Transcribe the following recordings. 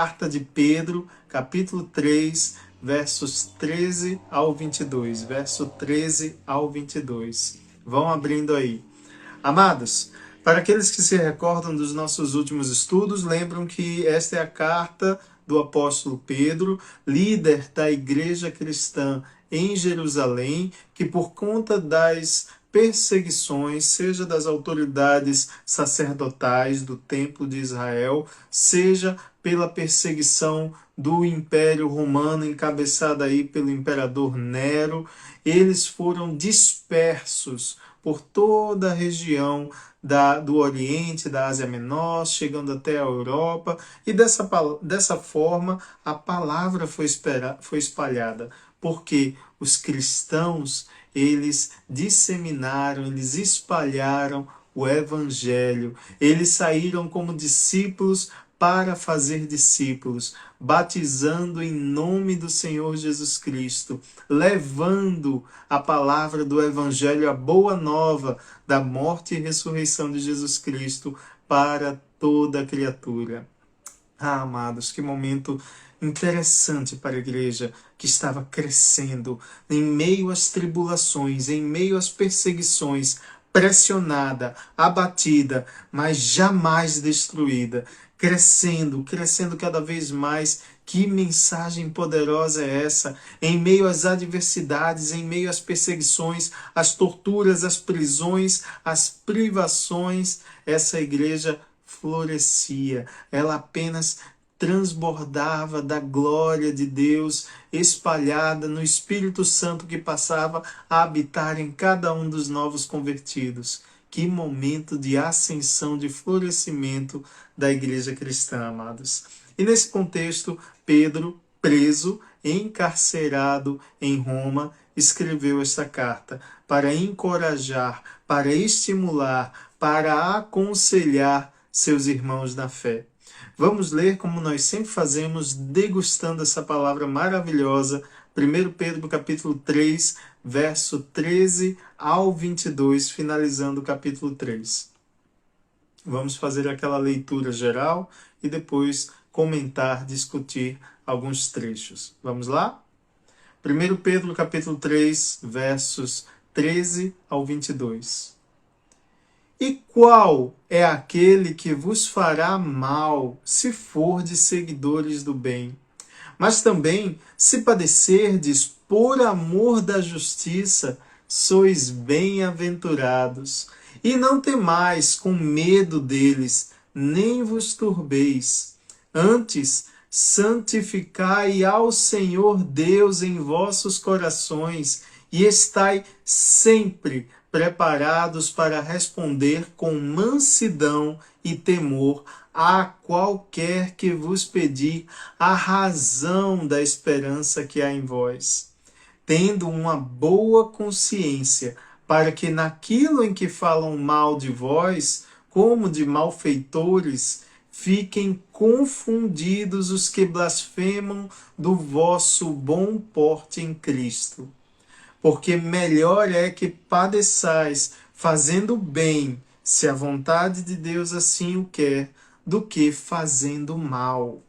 carta de Pedro, capítulo 3, versos 13 ao 22. Verso 13 ao 22. Vão abrindo aí. Amados, para aqueles que se recordam dos nossos últimos estudos, lembram que esta é a carta do apóstolo Pedro, líder da igreja cristã em Jerusalém, que por conta das perseguições, seja das autoridades sacerdotais do Templo de Israel, seja pela perseguição do Império Romano, encabeçada aí pelo imperador Nero, eles foram dispersos por toda a região do Oriente, da Ásia Menor, chegando até a Europa, e dessa forma a palavra foi espalhada, porque os cristãos, eles disseminaram, eles espalharam o Evangelho, eles saíram como discípulos para fazer discípulos, batizando em nome do Senhor Jesus Cristo, levando a palavra do Evangelho, a boa nova da morte e ressurreição de Jesus Cristo para toda a criatura. Ah, amados, que momento interessante para a igreja que estava crescendo em meio às tribulações, em meio às perseguições, pressionada, abatida, mas jamais destruída, crescendo cada vez mais. Que mensagem poderosa é essa? Em meio às adversidades, em meio às perseguições, às torturas, às prisões, às privações, essa igreja florescia, ela apenas transbordava da glória de Deus, espalhada no Espírito Santo que passava a habitar em cada um dos novos convertidos. Que momento de ascensão, de florescimento da igreja cristã, amados. E nesse contexto, Pedro, preso, encarcerado em Roma, escreveu esta carta para encorajar, para estimular, para aconselhar seus irmãos na fé. Vamos ler, como nós sempre fazemos, degustando essa palavra maravilhosa, 1 Pedro capítulo 3, verso 13 ao 22, finalizando o capítulo 3. Vamos fazer aquela leitura geral e depois comentar, discutir alguns trechos. Vamos lá? 1 Pedro capítulo 3, versos 13 ao 22. E qual é aquele que vos fará mal, se fordes seguidores do bem? Mas também, se padecerdes por amor da justiça, sois bem-aventurados. E não temais com medo deles, nem vos turbeis. Antes, santificai ao Senhor Deus em vossos corações, e estai sempre preparados para responder com mansidão e temor a qualquer que vos pedir a razão da esperança que há em vós, tendo uma boa consciência, para que naquilo em que falam mal de vós, como de malfeitores, fiquem confundidos os que blasfemam do vosso bom porte em Cristo. Porque melhor é que padeçais fazendo bem, se a vontade de Deus assim o quer, do que fazendo mal.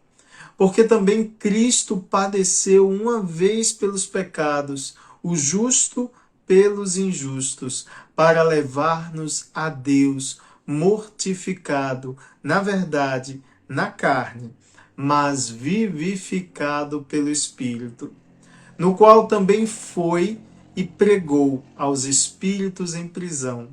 Porque também Cristo padeceu uma vez pelos pecados, o justo pelos injustos, para levar-nos a Deus, mortificado, na verdade, na carne, mas vivificado pelo Espírito, no qual também foi e pregou aos espíritos em prisão,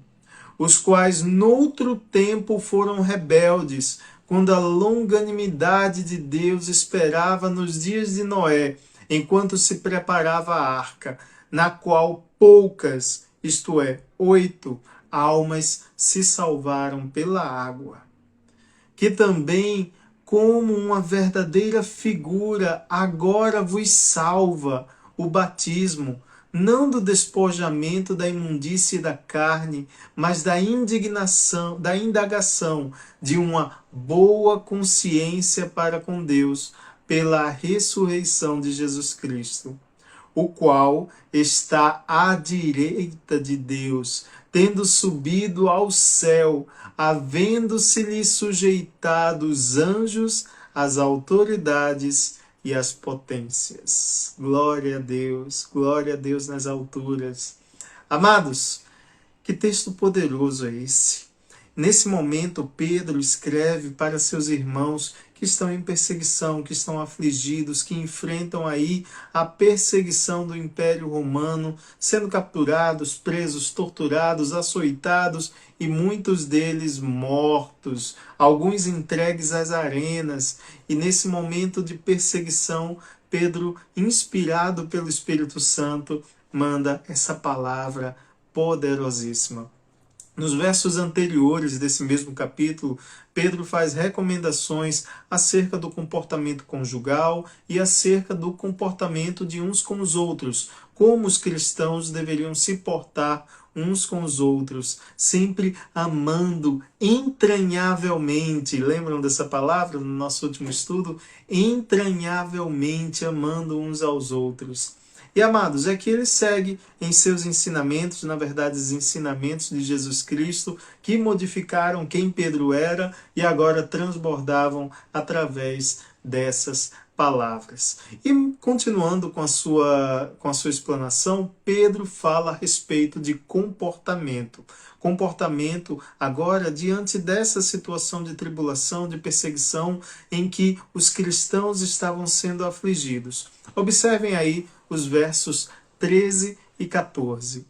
os quais noutro tempo foram rebeldes, quando a longanimidade de Deus esperava nos dias de Noé, enquanto se preparava a arca, na qual poucas, isto é, 8 almas se salvaram pela água. Que também, como uma verdadeira figura, agora vos salva o batismo, não do despojamento da imundície da carne, mas da indignação, da indagação de uma boa consciência para com Deus, pela ressurreição de Jesus Cristo, o qual está à direita de Deus, tendo subido ao céu, havendo-se-lhe sujeitado os anjos as autoridades e as potências. Glória a Deus nas alturas. Amados, que texto poderoso é esse? Nesse momento, Pedro escreve para seus irmãos que estão em perseguição, que estão afligidos, que enfrentam aí a perseguição do Império Romano, sendo capturados, presos, torturados, açoitados e muitos deles mortos, alguns entregues às arenas. E nesse momento de perseguição, Pedro, inspirado pelo Espírito Santo, manda essa palavra poderosíssima. Nos versos anteriores desse mesmo capítulo, Pedro faz recomendações acerca do comportamento conjugal e acerca do comportamento de uns com os outros, como os cristãos deveriam se portar uns com os outros, sempre amando entranhavelmente. Lembram dessa palavra no nosso último estudo? Entranhavelmente amando uns aos outros. E, amados, é que ele segue em seus ensinamentos, na verdade, os ensinamentos de Jesus Cristo, que modificaram quem Pedro era e agora transbordavam através dessas palavras. E, continuando com a sua explanação, Pedro fala a respeito de comportamento. Comportamento agora diante dessa situação de tribulação, de perseguição, em que os cristãos estavam sendo afligidos. Observem aí os versos 13 e 14.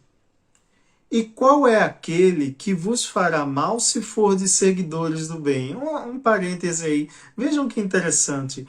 E qual é aquele que vos fará mal se for de seguidores do bem? Um parêntese aí. Vejam que interessante.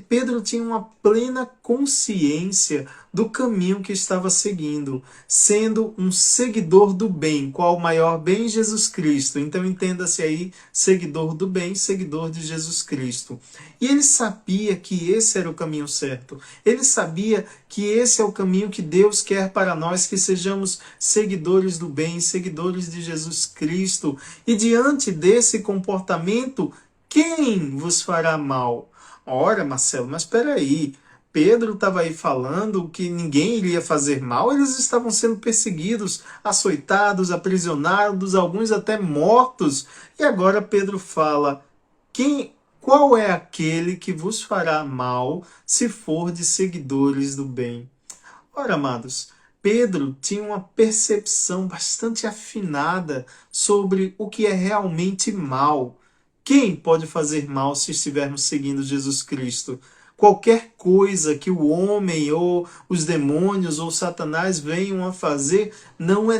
Pedro tinha uma plena consciência do caminho que estava seguindo, sendo um seguidor do bem. Qual o maior bem? Jesus Cristo. Então entenda-se aí, seguidor do bem, seguidor de Jesus Cristo. E ele sabia que esse era o caminho certo. Ele sabia que esse é o caminho que Deus quer para nós, que sejamos seguidores do bem, seguidores de Jesus Cristo. E diante desse comportamento, quem vos fará mal? Ora, Marcelo, mas espera aí. Pedro estava aí falando que ninguém iria fazer mal, eles estavam sendo perseguidos, açoitados, aprisionados, alguns até mortos. E agora Pedro fala, qual é aquele que vos fará mal se for de seguidores do bem? Ora, amados, Pedro tinha uma percepção bastante afinada sobre o que é realmente mal. Quem pode fazer mal se estivermos seguindo Jesus Cristo? Qualquer coisa que o homem ou os demônios ou Satanás venham a fazer não é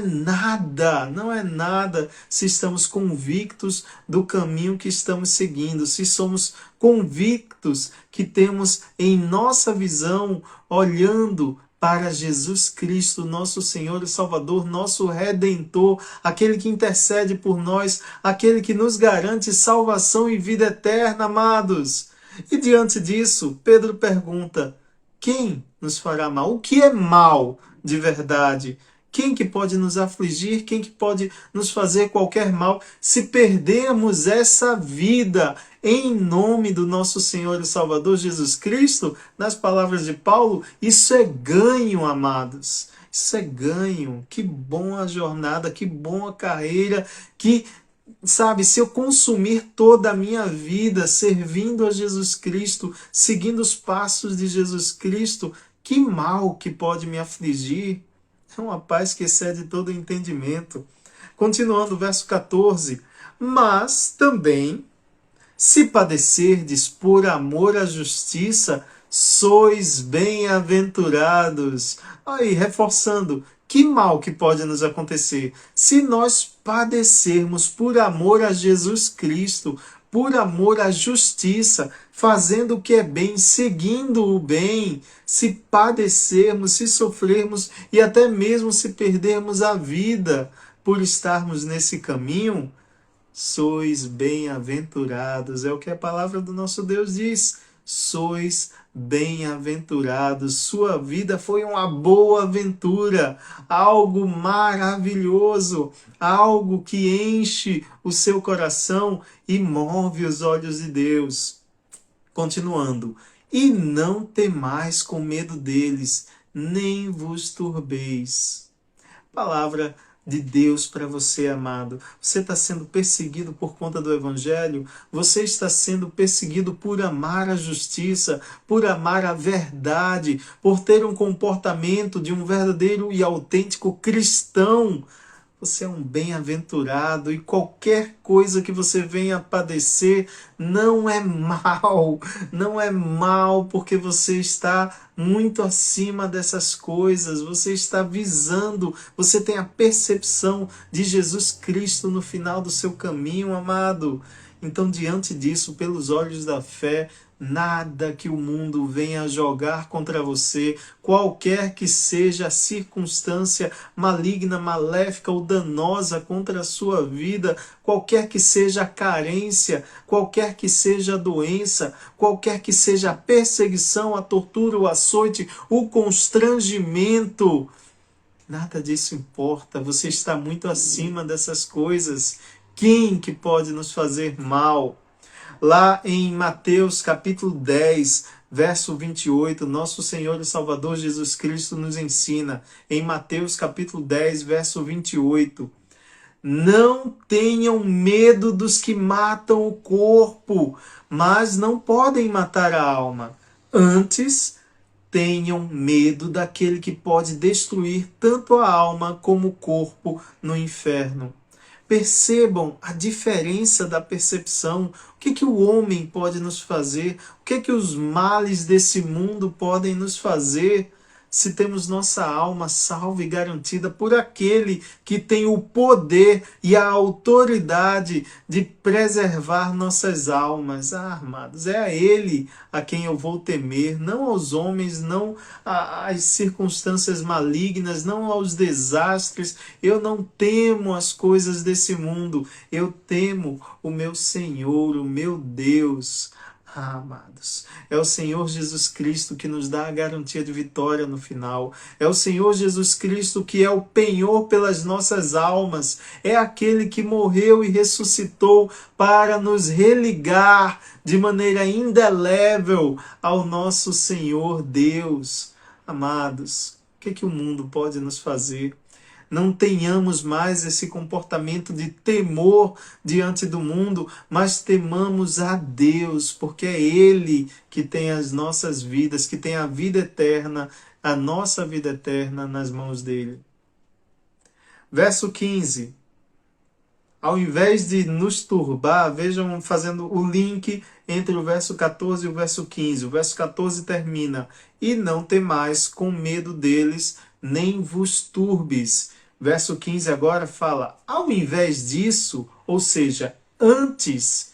nada se estamos convictos do caminho que estamos seguindo, se somos convictos que temos em nossa visão, olhando para Jesus Cristo, nosso Senhor e Salvador, nosso Redentor, aquele que intercede por nós, aquele que nos garante salvação e vida eterna, amados. E diante disso, Pedro pergunta, quem nos fará mal? O que é mal de verdade? Quem que pode nos afligir? Quem que pode nos fazer qualquer mal se perdermos essa vida em nome do nosso Senhor e Salvador Jesus Cristo? Nas palavras de Paulo, isso é ganho, amados. Isso é ganho. Que boa jornada, que boa carreira, que, sabe, se eu consumir toda a minha vida servindo a Jesus Cristo, seguindo os passos de Jesus Cristo, que mal que pode me afligir? É uma paz que excede todo entendimento. Continuando, verso 14. Mas também, se padecerdes por amor à justiça, sois bem-aventurados. Aí, reforçando, que mal que pode nos acontecer se nós padecermos por amor a Jesus Cristo, por amor à justiça, fazendo o que é bem, seguindo o bem, se padecermos, se sofrermos e até mesmo se perdermos a vida por estarmos nesse caminho, sois bem-aventurados. É o que a palavra do nosso Deus diz. Sois bem-aventurados. Sua vida foi uma boa aventura, algo maravilhoso, algo que enche o seu coração e move os olhos de Deus. Continuando. E não temais com medo deles, nem vos turbeis. Palavra de Deus para você, amado. Você está sendo perseguido por conta do Evangelho? Você está sendo perseguido por amar a justiça, por amar a verdade, por ter um comportamento de um verdadeiro e autêntico cristão? Você é um bem-aventurado e qualquer coisa que você venha a padecer não é mal, não é mal porque você está muito acima dessas coisas, você está visando, você tem a percepção de Jesus Cristo no final do seu caminho, amado. Então, diante disso, pelos olhos da fé, nada que o mundo venha jogar contra você, qualquer que seja a circunstância maligna, maléfica ou danosa contra a sua vida, qualquer que seja a carência, qualquer que seja a doença, qualquer que seja a perseguição, a tortura, o açoite, o constrangimento, nada disso importa. Você está muito acima dessas coisas. Quem que pode nos fazer mal? Lá em Mateus capítulo 10, verso 28, nosso Senhor e Salvador Jesus Cristo nos ensina, em Mateus capítulo 10, verso 28, não tenham medo dos que matam o corpo, mas não podem matar a alma. Antes, tenham medo daquele que pode destruir tanto a alma como o corpo no inferno. Percebam a diferença da percepção. O que o homem pode nos fazer? O que os males desse mundo podem nos fazer? Se temos nossa alma salva e garantida por aquele que tem o poder e a autoridade de preservar nossas almas. Amados, é a Ele a quem eu vou temer, não aos homens, não às circunstâncias malignas, não aos desastres. Eu não temo as coisas desse mundo, eu temo o meu Senhor, o meu Deus. Amados, é o Senhor Jesus Cristo que nos dá a garantia de vitória no final. É o Senhor Jesus Cristo que é o penhor pelas nossas almas. É aquele que morreu e ressuscitou para nos religar de maneira indelével ao nosso Senhor Deus. Amados, o que o mundo pode nos fazer? Não tenhamos mais esse comportamento de temor diante do mundo, mas temamos a Deus, porque é Ele que tem as nossas vidas, que tem a vida eterna, a nossa vida eterna nas mãos dele. Verso 15. Ao invés de nos turbar, vejam fazendo o link entre o verso 14 e o verso 15. O verso 14 termina: e não temais com medo deles, nem vos turbes. Verso 15 agora fala: ao invés disso, ou seja, antes,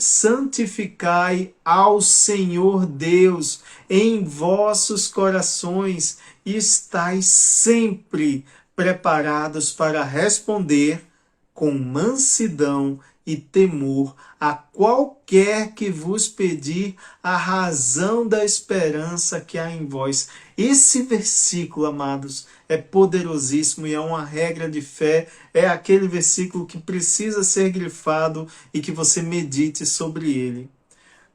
santificai ao Senhor Deus em vossos corações e estais sempre preparados para responder com mansidão e temor a qualquer que vos pedir a razão da esperança que há em vós. Esse versículo, amados, é poderosíssimo e é uma regra de fé, é aquele versículo que precisa ser grifado e que você medite sobre ele.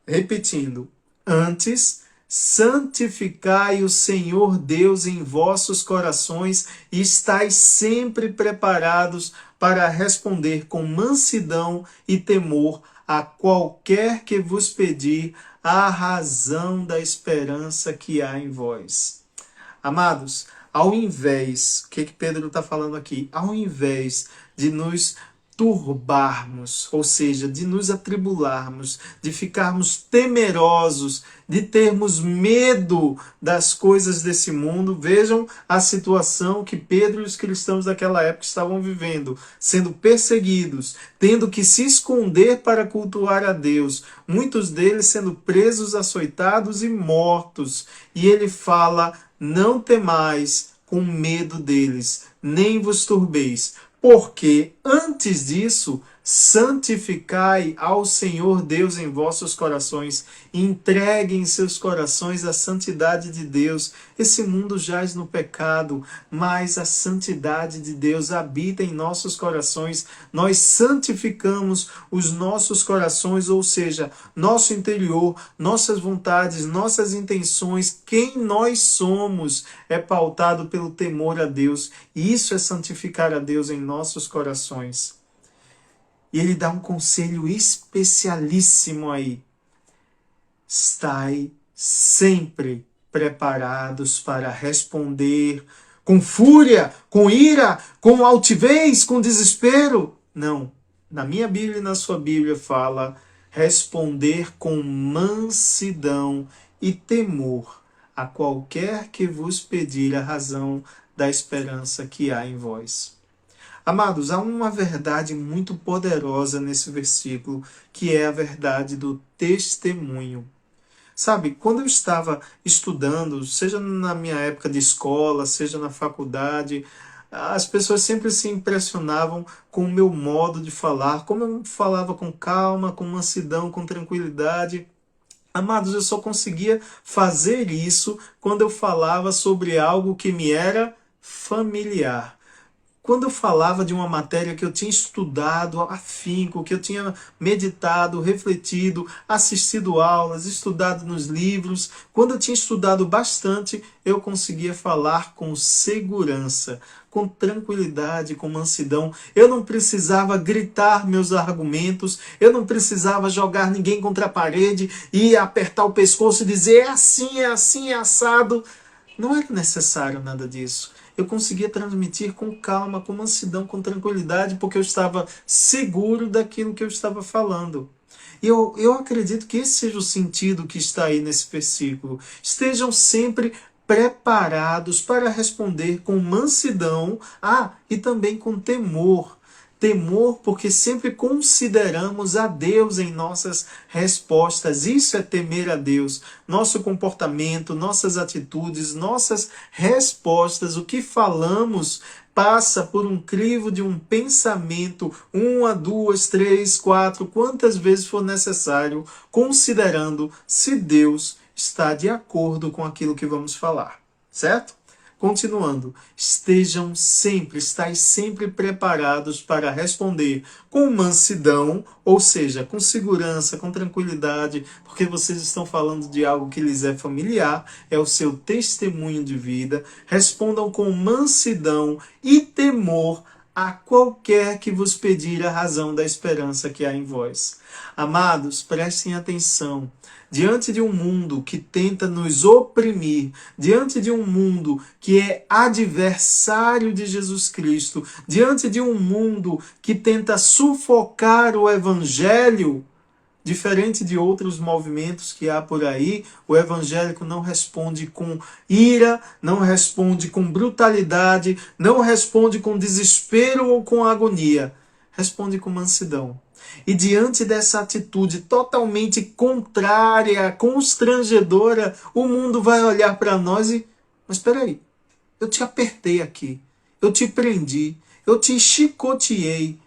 Repetindo: antes, santificai o Senhor Deus em vossos corações e estais sempre preparados para responder com mansidão e temor a qualquer que vos pedir a razão da esperança que há em vós. Amados, ao invés, o que Pedro está falando aqui? Ao invés de nos turbarmos, ou seja, de nos atribularmos, de ficarmos temerosos, de termos medo das coisas desse mundo. Vejam a situação que Pedro e os cristãos daquela época estavam vivendo, sendo perseguidos, tendo que se esconder para cultuar a Deus, muitos deles sendo presos, açoitados e mortos. E ele fala: não temais com medo deles, nem vos turbeis, porque antes disso santificai ao Senhor Deus em vossos corações, entreguem seus corações à santidade de Deus. Esse mundo jaz no pecado, mas a santidade de Deus habita em nossos corações. Nós santificamos os nossos corações, ou seja, nosso interior, nossas vontades, nossas intenções, quem nós somos é pautado pelo temor a Deus. E isso é santificar a Deus em nossos corações. E ele dá um conselho especialíssimo aí. Estai sempre preparados para responder com fúria, com ira, com altivez, com desespero. Não. Na minha Bíblia e na sua Bíblia fala responder com mansidão e temor a qualquer que vos pedir a razão da esperança que há em vós. Amados, há uma verdade muito poderosa nesse versículo, que é a verdade do testemunho. Sabe, quando eu estava estudando, seja na minha época de escola, seja na faculdade, as pessoas sempre se impressionavam com o meu modo de falar, como eu falava com calma, com mansidão, com tranquilidade. Amados, eu só conseguia fazer isso quando eu falava sobre algo que me era familiar. Quando eu falava de uma matéria que eu tinha estudado afinco, que eu tinha meditado, refletido, assistido aulas, estudado nos livros, quando eu tinha estudado bastante, eu conseguia falar com segurança, com tranquilidade, com mansidão. Eu não precisava gritar meus argumentos, eu não precisava jogar ninguém contra a parede e apertar o pescoço e dizer é assim, é assado. Não era necessário nada disso. Eu conseguia transmitir com calma, com mansidão, com tranquilidade, porque eu estava seguro daquilo que eu estava falando. E eu acredito que esse seja o sentido que está aí nesse versículo. Estejam sempre preparados para responder com mansidão, e também com temor. Temor porque sempre consideramos a Deus em nossas respostas. Isso é temer a Deus. Nosso comportamento, nossas atitudes, nossas respostas, o que falamos passa por um crivo de um pensamento, 1, 2, 3, 4, quantas vezes for necessário, considerando se Deus está de acordo com aquilo que vamos falar. Certo? Continuando, estais sempre preparados para responder com mansidão, ou seja, com segurança, com tranquilidade, porque vocês estão falando de algo que lhes é familiar, é o seu testemunho de vida. Respondam com mansidão e temor a qualquer que vos pedir a razão da esperança que há em vós. Amados, prestem atenção. Diante de um mundo que tenta nos oprimir, diante de um mundo que é adversário de Jesus Cristo, diante de um mundo que tenta sufocar o Evangelho, diferente de outros movimentos que há por aí, o evangélico não responde com ira, não responde com brutalidade, não responde com desespero ou com agonia, responde com mansidão. E diante dessa atitude totalmente contrária, constrangedora, o mundo vai olhar para nós e... Mas espera aí, eu te apertei aqui, eu te prendi, eu te chicoteei.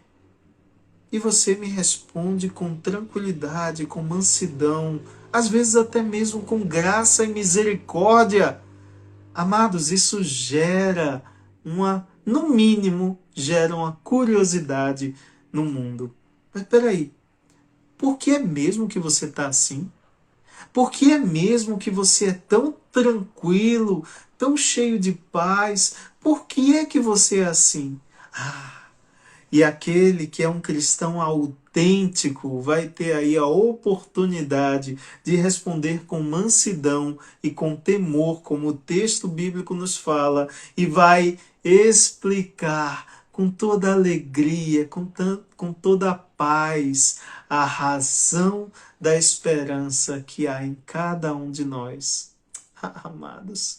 E você me responde com tranquilidade, com mansidão, às vezes até mesmo com graça e misericórdia. Amados, isso gera no mínimo, gera uma curiosidade no mundo. Mas peraí, por que é mesmo que você está assim? Por que é mesmo que você é tão tranquilo, tão cheio de paz? Por que é que você é assim? E aquele que é um cristão autêntico vai ter aí a oportunidade de responder com mansidão e com temor, como o texto bíblico nos fala, e vai explicar com toda alegria, com toda a paz, a razão da esperança que há em cada um de nós. Amados,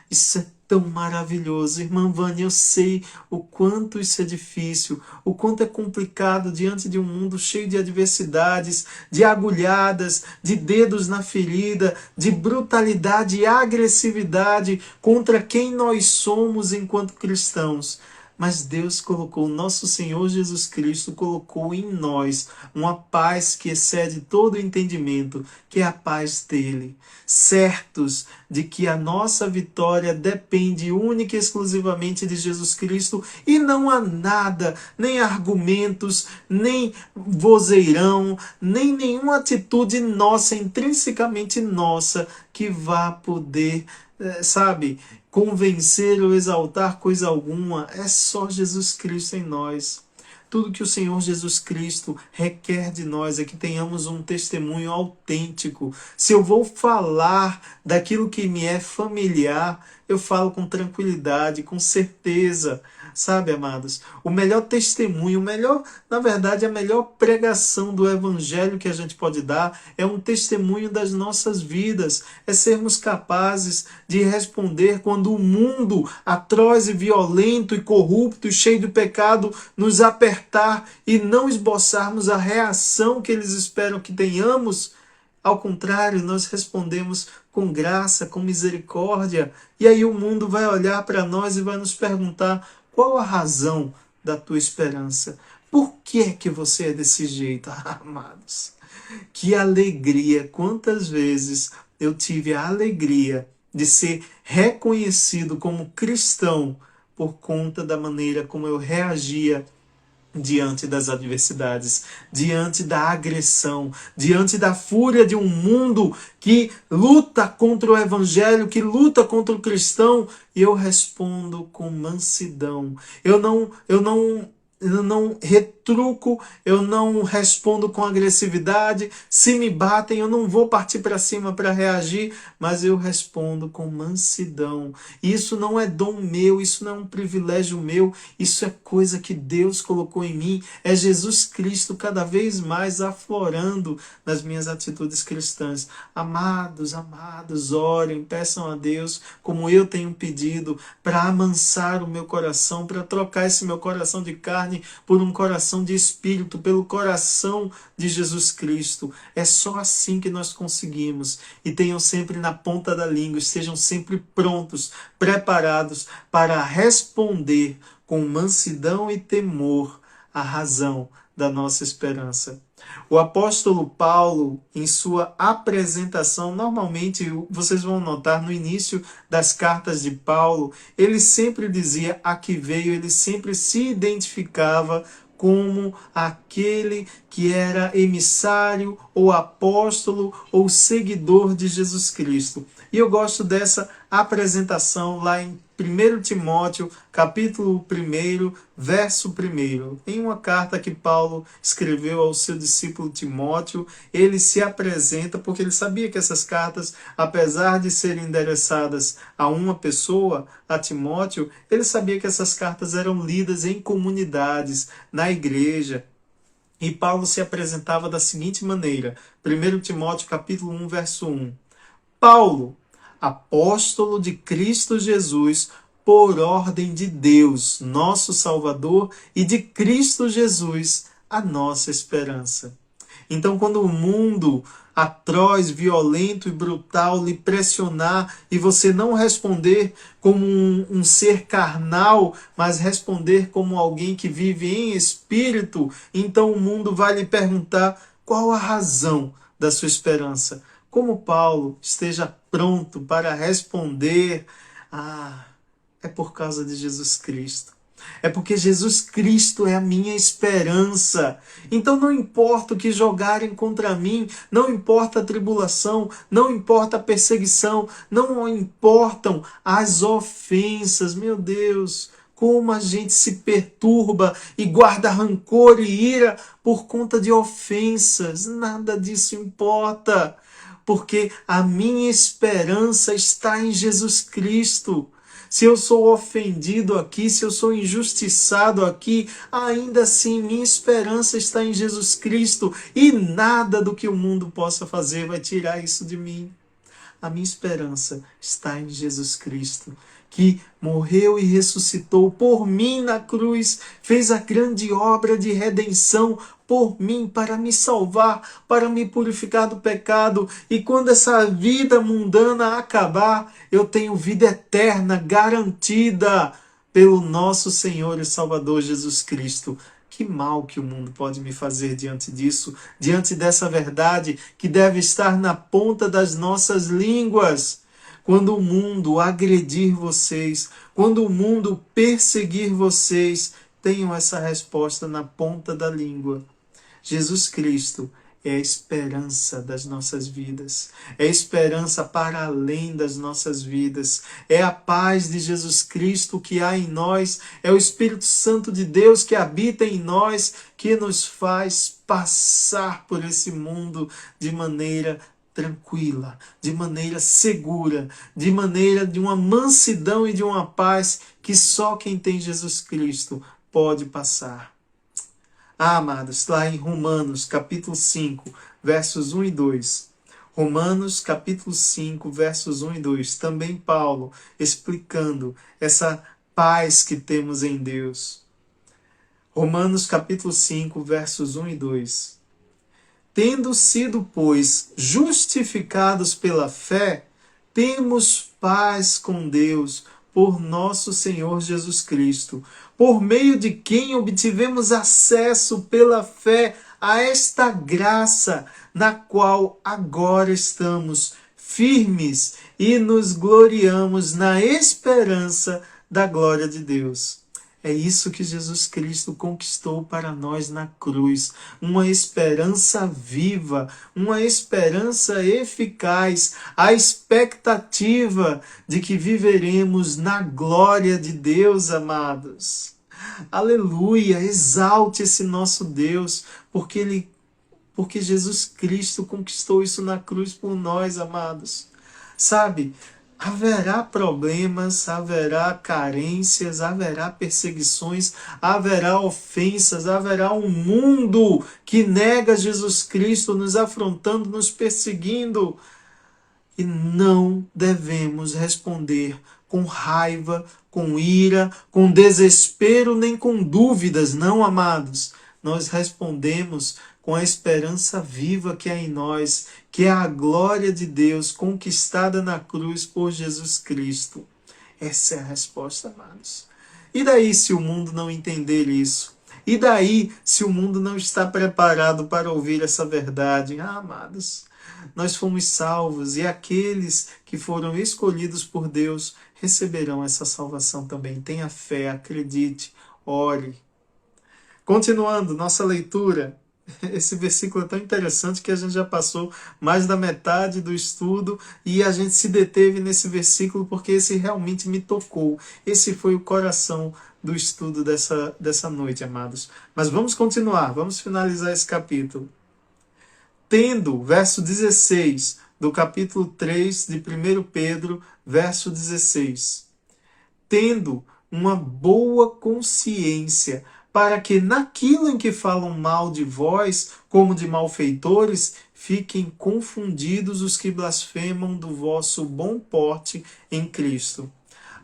isso é tão maravilhoso. Irmã Vânia, eu sei o quanto isso é difícil, o quanto é complicado diante de um mundo cheio de adversidades, de agulhadas, de dedos na ferida, de brutalidade e agressividade contra quem nós somos enquanto cristãos. mas Deus colocou, nosso Senhor Jesus Cristo colocou em nós uma paz que excede todo o entendimento, que é a paz dele, certos de que a nossa vitória depende única e exclusivamente de Jesus Cristo, e não há nada, nem argumentos, nem vozeirão, nem nenhuma atitude nossa, intrinsecamente nossa, que vá poder, convencer ou exaltar coisa alguma. É só Jesus Cristo em nós. Tudo que o Senhor Jesus Cristo requer de nós é que tenhamos um testemunho autêntico. Se eu vou falar daquilo que me é familiar, eu falo com tranquilidade, com certeza. Sabe, amados? O melhor testemunho, na verdade, a melhor pregação do Evangelho que a gente pode dar é um testemunho das nossas vidas. É sermos capazes de responder quando o mundo atroz e violento e corrupto e cheio de pecado nos apertar e não esboçarmos a reação que eles esperam que tenhamos. Ao contrário, nós respondemos com graça, com misericórdia. E aí o mundo vai olhar para nós e vai nos perguntar: qual a razão da tua esperança? Por que é que você é desse jeito? Amados, que alegria! Quantas vezes eu tive a alegria de ser reconhecido como cristão por conta da maneira como eu reagia diante das adversidades, diante da agressão, diante da fúria de um mundo que luta contra o evangelho, que luta contra o cristão, e eu respondo com mansidão. Eu não retruco, eu não respondo com agressividade. Se me batem, eu não vou partir para cima para reagir, mas eu respondo com mansidão. Isso não é dom meu, isso não é um privilégio meu, isso é coisa que Deus colocou em mim. É Jesus Cristo cada vez mais aflorando nas minhas atitudes cristãs. Amados, orem, peçam a Deus, como eu tenho pedido, para amansar o meu coração, para trocar esse meu coração de carne por um coração de espírito, pelo coração de Jesus Cristo. É só assim que nós conseguimos. E tenham sempre na ponta da língua, estejam sempre prontos, preparados para responder com mansidão e temor a razão da nossa esperança. O apóstolo Paulo, em sua apresentação, normalmente vocês vão notar no início das cartas de Paulo, ele sempre dizia a que veio, ele sempre se identificava como aquele que era emissário ou apóstolo ou seguidor de Jesus Cristo. E eu gosto dessa apresentação lá em 1 Timóteo, capítulo 1, verso 1. Em uma carta que Paulo escreveu ao seu discípulo Timóteo, ele se apresenta, porque ele sabia que essas cartas, apesar de serem endereçadas a uma pessoa, a Timóteo, ele sabia que essas cartas eram lidas em comunidades, na igreja. E Paulo se apresentava da seguinte maneira: 1 Timóteo, capítulo 1, verso 1. Paulo, apóstolo de Cristo Jesus, por ordem de Deus, nosso Salvador, e de Cristo Jesus, a nossa esperança. Então, quando o mundo atroz, violento e brutal lhe pressionar e você não responder como um ser carnal, mas responder como alguém que vive em espírito, então o mundo vai lhe perguntar qual a razão da sua esperança. Como Paulo esteja pronto para responder: é por causa de Jesus Cristo. É porque Jesus Cristo é a minha esperança. Então não importa o que jogarem contra mim, não importa a tribulação, não importa a perseguição, não importam as ofensas. Meu Deus, como a gente se perturba e guarda rancor e ira por conta de ofensas. Nada disso importa, porque a minha esperança está em Jesus Cristo. Se eu sou ofendido aqui, se eu sou injustiçado aqui, ainda assim minha esperança está em Jesus Cristo, e nada do que o mundo possa fazer vai tirar isso de mim. A minha esperança está em Jesus Cristo, que morreu e ressuscitou por mim na cruz, fez a grande obra de redenção por mim, para me salvar, para me purificar do pecado. E quando essa vida mundana acabar, eu tenho vida eterna garantida pelo nosso Senhor e Salvador Jesus Cristo. Que mal que o mundo pode me fazer diante disso, diante dessa verdade que deve estar na ponta das nossas línguas. Quando o mundo agredir vocês, quando o mundo perseguir vocês, tenham essa resposta na ponta da língua. Jesus Cristo é a esperança das nossas vidas, é a esperança para além das nossas vidas, é a paz de Jesus Cristo que há em nós, é o Espírito Santo de Deus que habita em nós, que nos faz passar por esse mundo de maneira tranquila, de maneira segura, de maneira de uma mansidão e de uma paz que só quem tem Jesus Cristo pode passar. Amados, lá em Romanos, capítulo 5, versos 1 e 2. Romanos, capítulo 5, versos 1 e 2. Também Paulo explicando essa paz que temos em Deus. Romanos, capítulo 5, versos 1 e 2. Tendo sido, pois, justificados pela fé, temos paz com Deus, por nosso Senhor Jesus Cristo, por meio de quem obtivemos acesso pela fé a esta graça, na qual agora estamos firmes e nos gloriamos na esperança da glória de Deus. É isso que Jesus Cristo conquistou para nós na cruz. Uma esperança viva, uma esperança eficaz, a expectativa de que viveremos na glória de Deus, amados. Aleluia! Exalte esse nosso Deus, porque Jesus Cristo conquistou isso na cruz por nós, amados. Sabe? Haverá problemas, haverá carências, haverá perseguições, haverá ofensas, haverá um mundo que nega Jesus Cristo, nos afrontando, nos perseguindo. E não devemos responder com raiva, com ira, com desespero, nem com dúvidas, não, amados. Nós respondemos com a esperança viva que há em nós, que é a glória de Deus conquistada na cruz por Jesus Cristo. Essa é a resposta, amados. E daí se o mundo não entender isso? E daí se o mundo não está preparado para ouvir essa verdade? Amados, nós fomos salvos e aqueles que foram escolhidos por Deus receberão essa salvação também. Tenha fé, acredite, ore. Continuando nossa leitura, esse versículo é tão interessante que a gente já passou mais da metade do estudo e a gente se deteve nesse versículo porque esse realmente me tocou. Esse foi o coração do estudo dessa noite, amados. Mas vamos continuar, vamos finalizar esse capítulo. Tendo, verso 16 do capítulo 3 de 1 Pedro, verso 16. Tendo uma boa consciência, para que naquilo em que falam mal de vós, como de malfeitores, fiquem confundidos os que blasfemam do vosso bom porte em Cristo.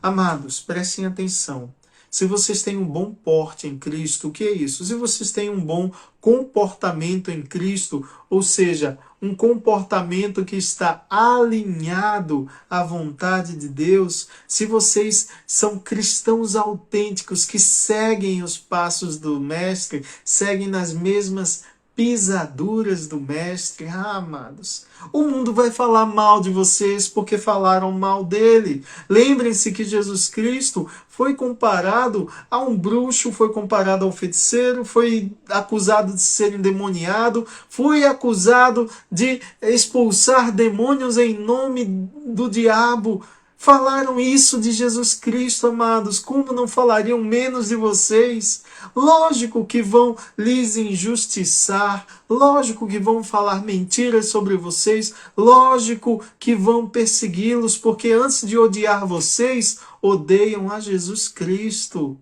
Amados, prestem atenção. Se vocês têm um bom porte em Cristo, o que é isso? Se vocês têm um bom comportamento em Cristo, ou seja, um comportamento que está alinhado à vontade de Deus, se vocês são cristãos autênticos que seguem os passos do Mestre, seguem nas mesmas pisaduras do Mestre, amados, o mundo vai falar mal de vocês porque falaram mal dele. Lembrem-se que Jesus Cristo foi comparado a um bruxo, foi comparado ao feiticeiro, foi acusado de ser endemoniado, foi acusado de expulsar demônios em nome do diabo. Falaram isso de Jesus Cristo, amados. Como não falariam menos de vocês? Lógico que vão lhes injustiçar. Lógico que vão falar mentiras sobre vocês. Lógico que vão persegui-los, porque antes de odiar vocês, odeiam a Jesus Cristo.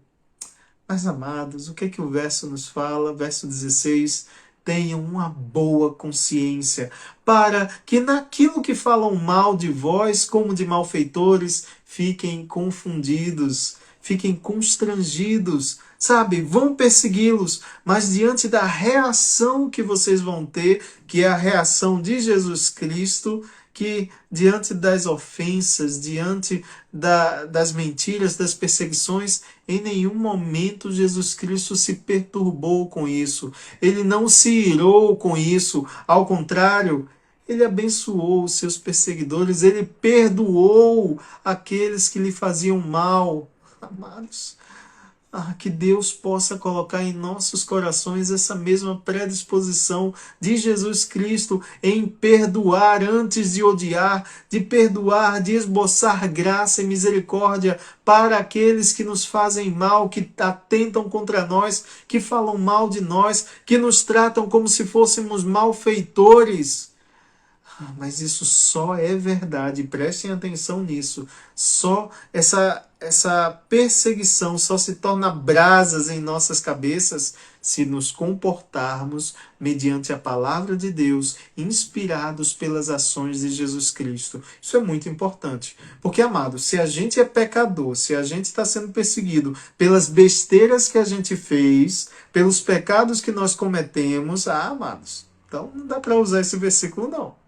Mas, amados, o que é que o verso nos fala? Verso 16... Tenham uma boa consciência, para que naquilo que falam mal de vós, como de malfeitores, fiquem confundidos, fiquem constrangidos, sabe? Vão persegui-los, mas diante da reação que vocês vão ter, que é a reação de Jesus Cristo, que diante das ofensas, diante das mentiras, das perseguições, em nenhum momento Jesus Cristo se perturbou com isso. Ele não se irou com isso. Ao contrário, ele abençoou os seus perseguidores, ele perdoou aqueles que lhe faziam mal. Amados, que Deus possa colocar em nossos corações essa mesma predisposição de Jesus Cristo em perdoar antes de odiar, de perdoar, de esboçar graça e misericórdia para aqueles que nos fazem mal, que atentam contra nós, que falam mal de nós, que nos tratam como se fôssemos malfeitores. Mas isso só é verdade, prestem atenção nisso. Só essa perseguição só se torna brasas em nossas cabeças se nos comportarmos mediante a palavra de Deus, inspirados pelas ações de Jesus Cristo. Isso é muito importante. Porque, amados, se a gente é pecador, se a gente está sendo perseguido pelas besteiras que a gente fez, pelos pecados que nós cometemos, amados, então não dá para usar esse versículo, não.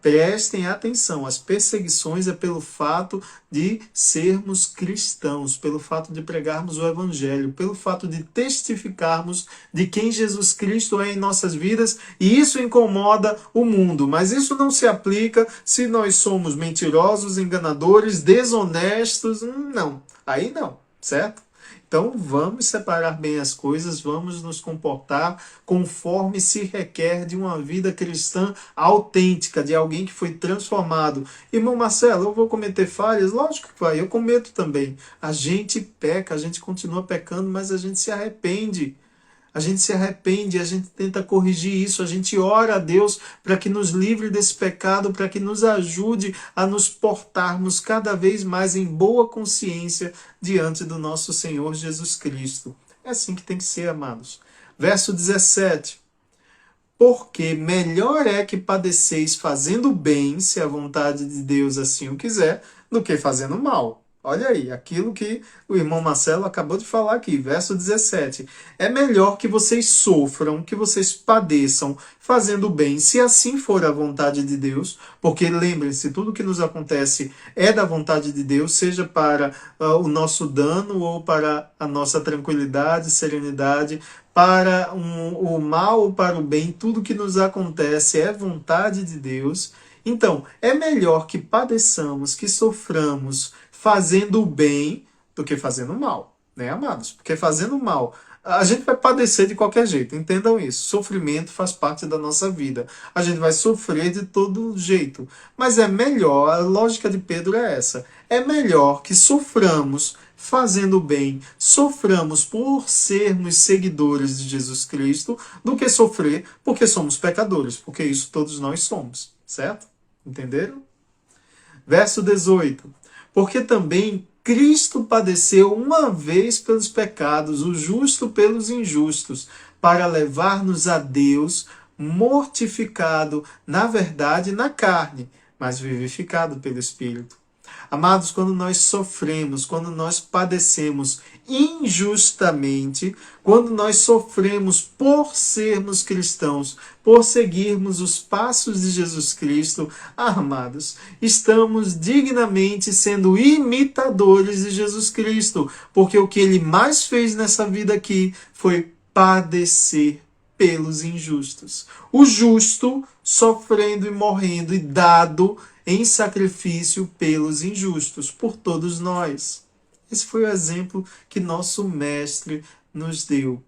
Prestem atenção, as perseguições é pelo fato de sermos cristãos, pelo fato de pregarmos o Evangelho, pelo fato de testificarmos de quem Jesus Cristo é em nossas vidas, e isso incomoda o mundo. Mas isso não se aplica se nós somos mentirosos, enganadores, desonestos, não. Aí não, certo? Então vamos separar bem as coisas, vamos nos comportar conforme se requer de uma vida cristã autêntica, de alguém que foi transformado. Irmão Marcelo, eu vou cometer falhas? Lógico que vai, eu cometo também. A gente peca, a gente continua pecando, mas a gente se arrepende. A gente se arrepende, a gente tenta corrigir isso, a gente ora a Deus para que nos livre desse pecado, para que nos ajude a nos portarmos cada vez mais em boa consciência diante do nosso Senhor Jesus Cristo. É assim que tem que ser, amados. Verso 17. Porque melhor é que padeceis fazendo bem, se a vontade de Deus assim o quiser, do que fazendo mal. Olha aí, aquilo que o irmão Marcelo acabou de falar aqui, verso 17. É melhor que vocês sofram, que vocês padeçam, fazendo bem, se assim for a vontade de Deus, porque lembrem-se, tudo que nos acontece é da vontade de Deus, seja para o nosso dano ou para a nossa tranquilidade, serenidade, para o mal ou para o bem, tudo que nos acontece é vontade de Deus. Então, é melhor que padeçamos, que soframos, fazendo o bem do que fazendo o mal, né, amados? Porque fazendo o mal, a gente vai padecer de qualquer jeito, entendam isso. Sofrimento faz parte da nossa vida. A gente vai sofrer de todo jeito. Mas é melhor, a lógica de Pedro é essa, é melhor que soframos fazendo o bem, soframos por sermos seguidores de Jesus Cristo, do que sofrer porque somos pecadores, porque isso todos nós somos, certo? Entenderam? Verso 18. Porque também Cristo padeceu uma vez pelos pecados, o justo pelos injustos, para levar-nos a Deus, mortificado, na verdade, na carne, mas vivificado pelo Espírito. Amados, quando nós sofremos, quando nós padecemos injustamente, quando nós sofremos por sermos cristãos, por seguirmos os passos de Jesus Cristo, amados, estamos dignamente sendo imitadores de Jesus Cristo, porque o que ele mais fez nessa vida aqui foi padecer pelos injustos. O justo sofrendo e morrendo e dado em sacrifício pelos injustos, por todos nós. Esse foi o exemplo que nosso mestre nos deu.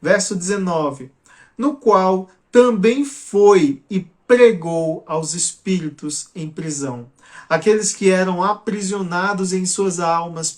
Verso 19. No qual também foi e pregou aos espíritos em prisão, aqueles que eram aprisionados em suas almas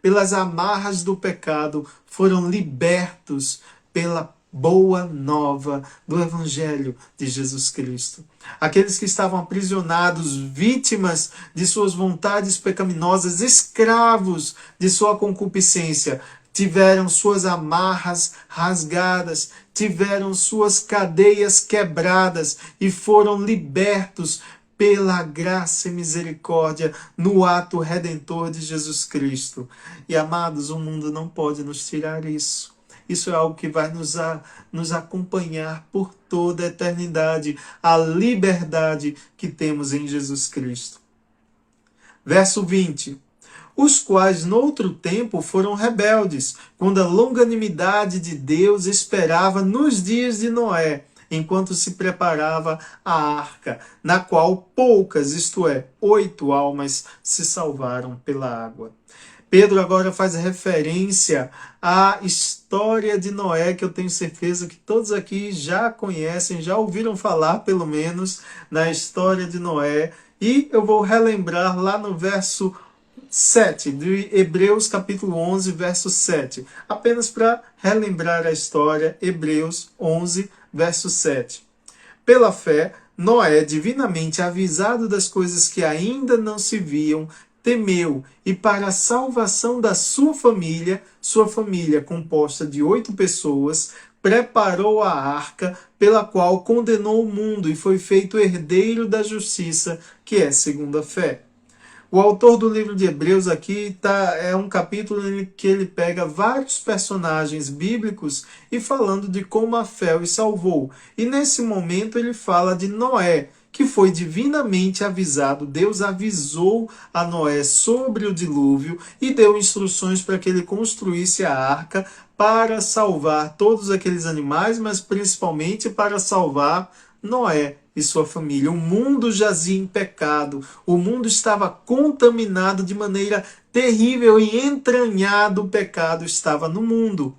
pelas amarras do pecado, foram libertos pela boa nova do Evangelho de Jesus Cristo. Aqueles que estavam aprisionados, vítimas de suas vontades pecaminosas, escravos de sua concupiscência, tiveram suas amarras rasgadas, tiveram suas cadeias quebradas e foram libertos pela graça e misericórdia no ato redentor de Jesus Cristo. E amados, o mundo não pode nos tirar isso. isso é algo que vai nos acompanhar por toda a eternidade, a liberdade que temos em Jesus Cristo. Verso 20. Os quais noutro tempo foram rebeldes, quando a longanimidade de Deus esperava nos dias de Noé, enquanto se preparava a arca, na qual poucas, isto é, 8 almas, se salvaram pela água. Pedro agora faz referência à história de Noé, que eu tenho certeza que todos aqui já conhecem, já ouviram falar, pelo menos, na história de Noé. E eu vou relembrar lá no verso 7, de Hebreus capítulo 11, verso 7. Apenas para relembrar a história, Hebreus 11, verso 7. Pela fé, Noé, divinamente avisado das coisas que ainda não se viam, temeu, e para a salvação da sua família composta de 8 pessoas, preparou a arca, pela qual condenou o mundo e foi feito herdeiro da justiça, que é segundo a fé. O autor do livro de Hebreus aqui é um capítulo em que ele pega vários personagens bíblicos e falando de como a fé os salvou. E nesse momento ele fala de Noé, que foi divinamente avisado. Deus avisou a Noé sobre o dilúvio e deu instruções para que ele construísse a arca para salvar todos aqueles animais, mas principalmente para salvar Noé e sua família. O mundo jazia em pecado, o mundo estava contaminado de maneira terrível e entranhado, o pecado estava no mundo.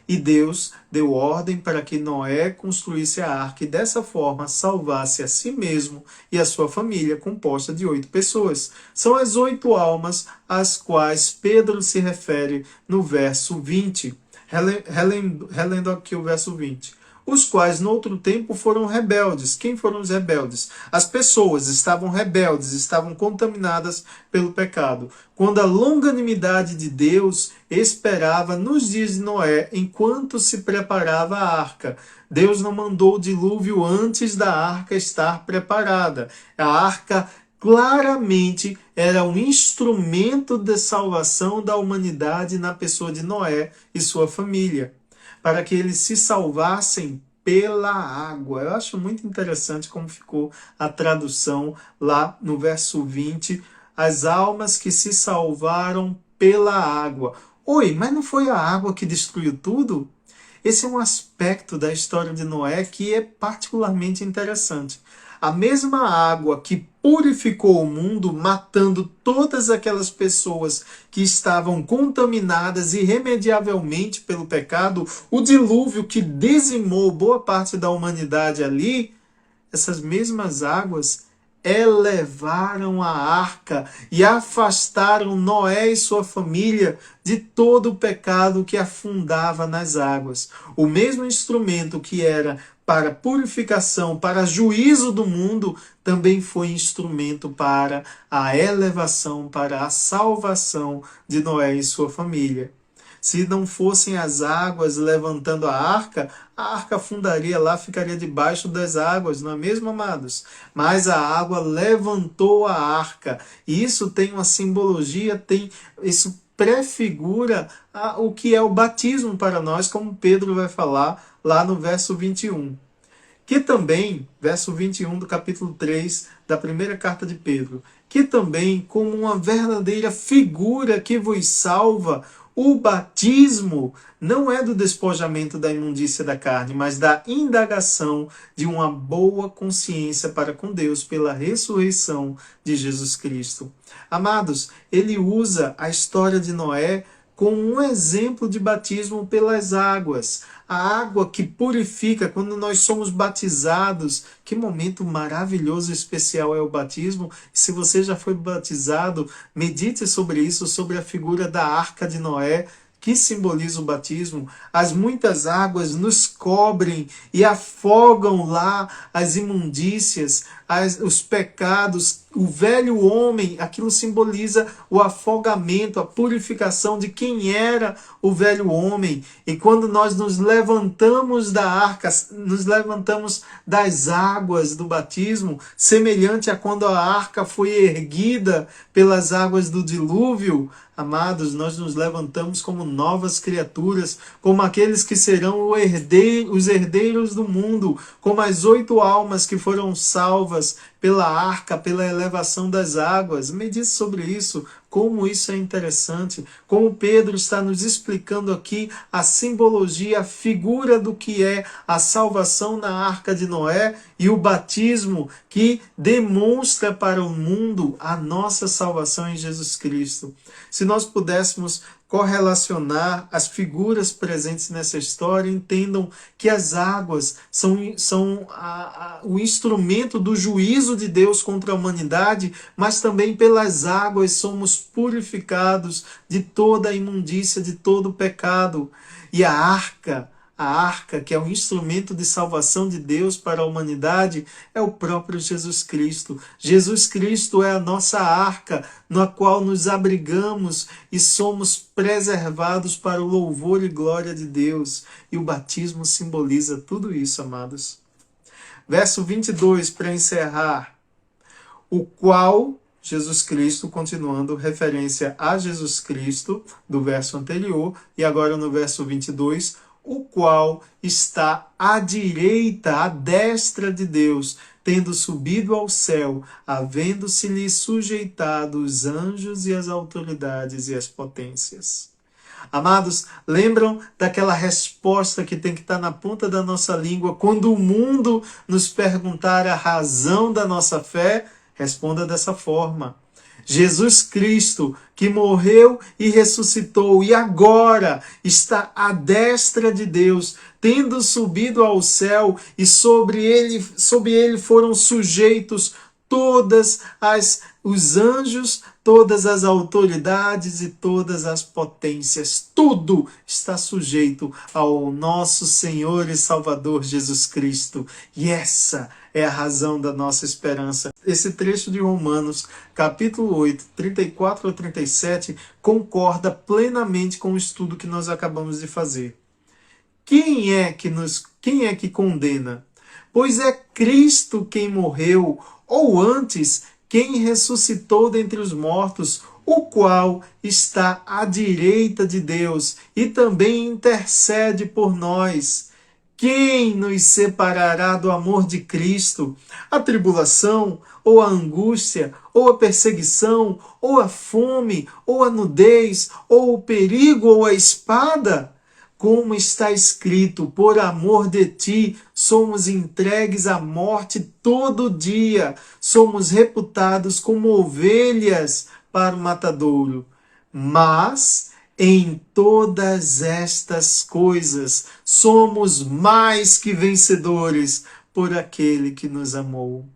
E Deus deu ordem para que Noé construísse a arca e dessa forma salvasse a si mesmo e a sua família, composta de 8 pessoas. São as 8 almas às quais Pedro se refere no verso 20. Relendo aqui o verso 20. Os quais, no outro tempo, foram rebeldes. Quem foram os rebeldes? As pessoas estavam rebeldes, estavam contaminadas pelo pecado. Quando a longanimidade de Deus esperava nos dias de Noé, enquanto se preparava a arca. Deus não mandou o dilúvio antes da arca estar preparada. A arca claramente era um instrumento de salvação da humanidade na pessoa de Noé e sua família, para que eles se salvassem pela água. Eu acho muito interessante como ficou a tradução lá no verso 20, as almas que se salvaram pela água. Oi, mas não foi a água que destruiu tudo? Esse é um aspecto da história de Noé que é particularmente interessante. A mesma água que purificou o mundo, matando todas aquelas pessoas que estavam contaminadas irremediavelmente pelo pecado, o dilúvio que dizimou boa parte da humanidade ali, essas mesmas águas elevaram a arca e afastaram Noé e sua família de todo o pecado que afundava nas águas. O mesmo instrumento que era para purificação, para juízo do mundo, também foi instrumento para a elevação, para a salvação de Noé e sua família. Se não fossem as águas levantando a arca afundaria lá, ficaria debaixo das águas, não é mesmo, amados? Mas a água levantou a arca. E isso tem uma simbologia, isso prefigura o que é o batismo para nós, como Pedro vai falar lá no verso 21. Que também, verso 21 do capítulo 3 da primeira carta de Pedro, que também, como uma verdadeira figura que vos salva, o batismo não é do despojamento da imundícia da carne, mas da indagação de uma boa consciência para com Deus pela ressurreição de Jesus Cristo. Amados, ele usa a história de Noé como um exemplo de batismo pelas águas. A água que purifica, quando nós somos batizados, que momento maravilhoso e especial é o batismo. Se você já foi batizado, medite sobre isso, sobre a figura da arca de Noé, que simboliza o batismo. As muitas águas nos cobrem e afogam lá as imundícias, os pecados o velho homem, aquilo simboliza o afogamento, a purificação de quem era o velho homem. E quando nós nos levantamos da arca, nos levantamos das águas do batismo, semelhante a quando a arca foi erguida pelas águas do dilúvio, amados, nós nos levantamos como novas criaturas, como aqueles que serão os herdeiros do mundo, como as 8 almas que foram salvas pela arca, pela elevação das águas. Medite sobre isso, como isso é interessante, como Pedro está nos explicando aqui a simbologia, a figura do que é a salvação na arca de Noé e o batismo que demonstra para o mundo a nossa salvação em Jesus Cristo. Se nós pudéssemos correlacionar as figuras presentes nessa história, entendam que as águas são o instrumento do juízo de Deus contra a humanidade, mas também pelas águas somos purificados de toda a imundícia, de todo o pecado. E a arca, que é o instrumento de salvação de Deus para a humanidade, é o próprio Jesus Cristo. Jesus Cristo é a nossa arca, na qual nos abrigamos e somos preservados para o louvor e glória de Deus. E o batismo simboliza tudo isso, amados. Verso 22, para encerrar. O qual, Jesus Cristo, continuando, referência a Jesus Cristo, do verso anterior, e agora no verso 22, o qual está à direita, à destra de Deus, tendo subido ao céu, havendo-se-lhe sujeitado os anjos e as autoridades e as potências. Amados, lembram daquela resposta que tem que estar na ponta da nossa língua quando o mundo nos perguntar a razão da nossa fé? Responda dessa forma. Jesus Cristo, que morreu e ressuscitou e agora está à destra de Deus, tendo subido ao céu, e sobre ele foram sujeitos os anjos, todas as autoridades e todas as potências. Tudo está sujeito ao nosso Senhor e Salvador Jesus Cristo. E essa é a razão da nossa esperança. Esse trecho de Romanos, capítulo 8, 34 a 37, concorda plenamente com o estudo que nós acabamos de fazer. Quem é que condena? Pois é Cristo quem morreu, ou antes, quem ressuscitou dentre os mortos, o qual está à direita de Deus e também intercede por nós. Quem nos separará do amor de Cristo? A tribulação, ou a angústia, ou a perseguição, ou a fome, ou a nudez, ou o perigo, ou a espada? Como está escrito, por amor de ti, somos entregues à morte todo dia, somos reputados como ovelhas para o matadouro. Mas em todas estas coisas somos mais que vencedores por aquele que nos amou.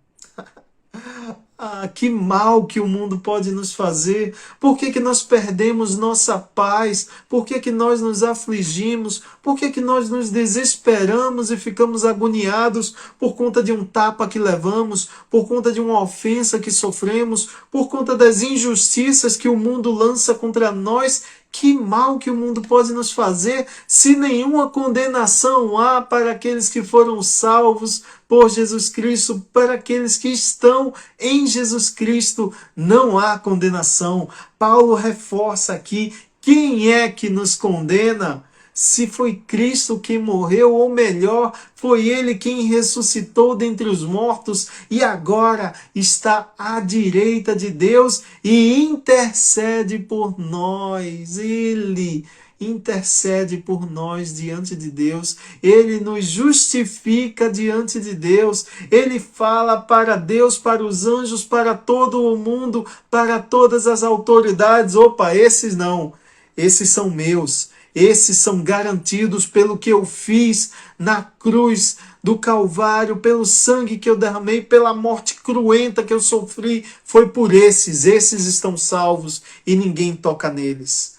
Que mal que o mundo pode nos fazer. Por que nós perdemos nossa paz? Por que nós nos afligimos? Por que nós nos desesperamos e ficamos agoniados por conta de um tapa que levamos, por conta de uma ofensa que sofremos, por conta das injustiças que o mundo lança contra nós? Que mal que o mundo pode nos fazer, se nenhuma condenação há para aqueles que foram salvos por Jesus Cristo, para aqueles que estão em Jesus Cristo, não há condenação. Paulo reforça aqui, quem é que nos condena? Se foi Cristo quem morreu, ou melhor, foi Ele quem ressuscitou dentre os mortos e agora está à direita de Deus e intercede por nós. Ele intercede por nós diante de Deus. Ele nos justifica diante de Deus. Ele fala para Deus, para os anjos, para todo o mundo, para todas as autoridades. Opa, esses não. Esses são meus. Esses são garantidos pelo que eu fiz na cruz do Calvário, pelo sangue que eu derramei, pela morte cruenta que eu sofri. Foi por esses estão salvos e ninguém toca neles.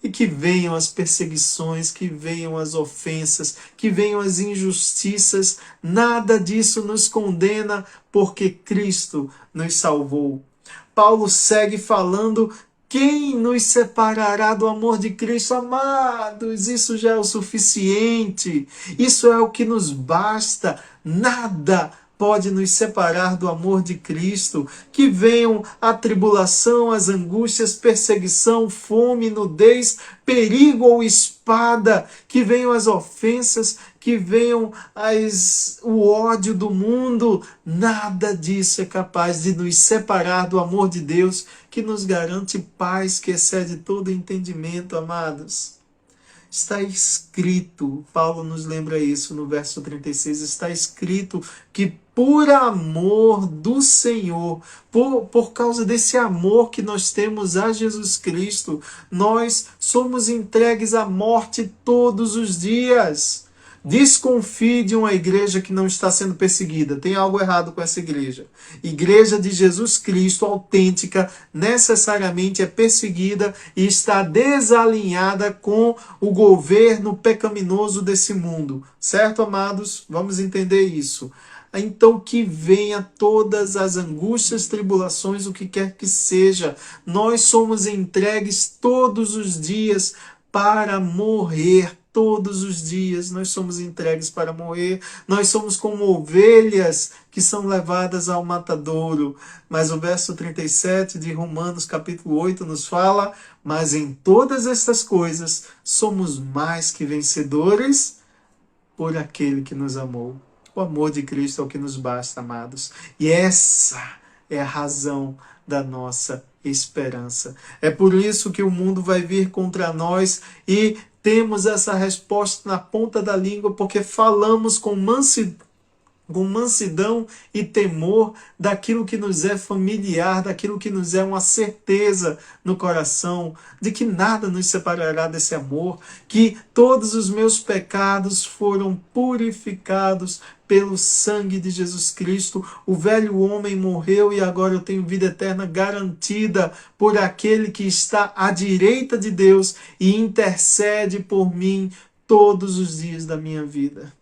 E que venham as perseguições, que venham as ofensas, que venham as injustiças, nada disso nos condena, porque Cristo nos salvou. Paulo segue falando: quem nos separará do amor de Cristo? Amados, isso já é o suficiente, isso é o que nos basta, nada pode nos separar do amor de Cristo. Que venham a tribulação, as angústias, perseguição, fome, nudez, perigo ou espada, que venham as ofensas, que venham o ódio do mundo, nada disso é capaz de nos separar do amor de Deus, que nos garante paz que excede todo entendimento, amados. Está escrito, Paulo nos lembra isso no verso 36, está escrito que por amor do Senhor, por causa desse amor que nós temos a Jesus Cristo, nós somos entregues à morte todos os dias. Desconfie de uma igreja que não está sendo perseguida. Tem algo errado com essa igreja. Igreja de Jesus Cristo autêntica necessariamente é perseguida e está desalinhada com o governo pecaminoso desse mundo. Certo, amados? Vamos entender isso. Então que venha todas as angústias, tribulações, o que quer que seja. Nós somos entregues todos os dias para morrer. Todos os dias nós somos entregues para morrer. Nós somos como ovelhas que são levadas ao matadouro. Mas o verso 37 de Romanos capítulo 8 nos fala: mas em todas estas coisas somos mais que vencedores por aquele que nos amou. O amor de Cristo é o que nos basta, amados. E essa é a razão da nossa esperança. É por isso que o mundo vai vir contra nós e temos essa resposta na ponta da língua, porque falamos com mansidão e temor daquilo que nos é familiar, daquilo que nos é uma certeza no coração, de que nada nos separará desse amor, que todos os meus pecados foram purificados pelo sangue de Jesus Cristo. O velho homem morreu e agora eu tenho vida eterna garantida por aquele que está à direita de Deus e intercede por mim todos os dias da minha vida.